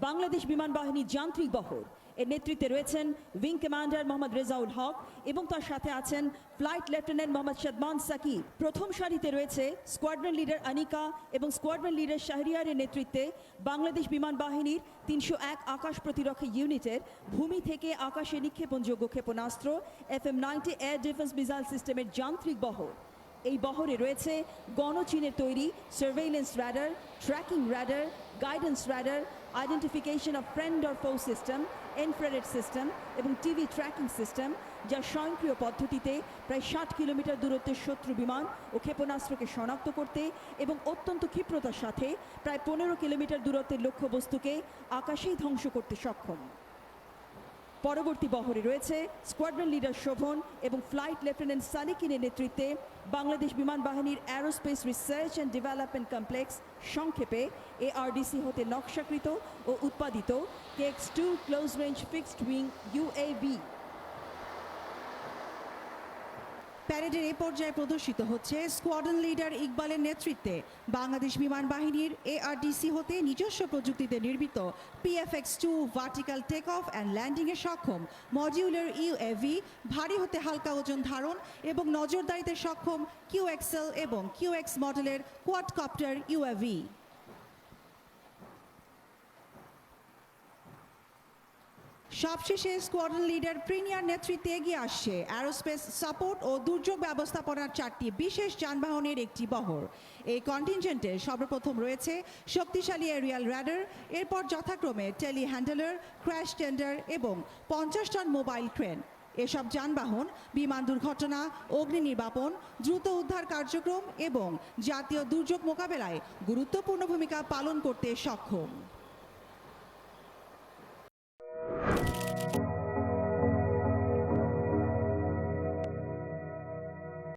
বাংলাদেশ বিমান বাহিনী যান্ত্রিক বহর। এর নেতৃত্বে রয়েছেন উইং কমান্ডার মোহাম্মদ রেজাউল হক এবং তার সাথে আছেন ফ্লাইট লেফটেন্যান্ট মোহাম্মদ শাদমান সাকিব। প্রথম সারিতে রয়েছে স্কোয়াড্রন লিডার আনিকা এবং স্কোয়াড্রন লিডার শাহরিয়ারের নেতৃত্বে বাংলাদেশ বিমান বাহিনীর ৩০১ আকাশ প্রতিরক্ষা ইউনিটের ভূমি থেকে আকাশে নিক্ষেপণযোগ্য ক্ষেপণাস্ত্র FM-90 এয়ার ডিফেন্স মিসাইল সিস্টেমের যান্ত্রিক বহর। এই বহরে রয়েছে গণচীনের তৈরি surveillance radar, tracking radar, guidance radar, identification of friend or ফো সিস্টেম, ইনফ্রারেড সিস্টেম এবং টিভি ট্র্যাকিং সিস্টেম, যা স্বয়ংক্রিয় পদ্ধতিতে প্রায় ৬০ কিলোমিটার দূরত্বের শত্রু বিমান ও ক্ষেপণাস্ত্রকে শনাক্ত করতে এবং অত্যন্ত ক্ষিপ্রতার সাথে প্রায় ১৫ কিলোমিটার দূরত্বের লক্ষ্যবস্তুকে আকাশেই ধ্বংস করতে সক্ষম। পরবর্তী বহরে রয়েছে স্কোয়াড্রন লিডার শোভন এবং ফ্লাইট লেফটেন্যান্ট সানিকিনের নেতৃত্বে বাংলাদেশ বিমান বাহিনীর aerospace research and development complex সংক্ষেপে ARDC হতে নকশাকৃত ও উৎপাদিত KX-2 close range fixed wing UAV। প্যারেডের এ পর্যায়ে প্রদর্শিত হচ্ছে স্কোয়াড্রন লিডার ইকবালের নেতৃত্বে বাংলাদেশ বিমান বাহিনীর ARDC হতে নিজস্ব প্রযুক্তিতে নির্মিত PFX-2 vertical take off and ল্যান্ডিংয়ে সক্ষম মডিউলার UAV, ভারী হতে হালকা ওজন ধারণ এবং নজরদারিতে সক্ষম QXL এবং QX মডেলের কোয়াডকপ্টার UAV। সবশেষে স্কোয়াড্রন লিডার প্রিনিয়ার নেতৃত্বে এগিয়ে আসছে অ্যারোস্পেস সাপোর্ট ও দুর্যোগ ব্যবস্থাপনার 4টি বিশেষ যানবাহনের একটি বহর। এই কন্টিনজেন্টে সর্বপ্রথম রয়েছে শক্তিশালী এরিয়াল রাডার, এরপর যথাক্রমে টেলি হ্যান্ডেলার, ক্র্যাশ টেন্ডার এবং 50 টন মোবাইল ক্রেন। এসব যানবাহন বিমান দুর্ঘটনা, অগ্নি নির্বাপন, দ্রুত উদ্ধার কার্যক্রম এবং জাতীয় দুর্যোগ মোকাবেলায় গুরুত্বপূর্ণ ভূমিকা পালন করতে সক্ষম।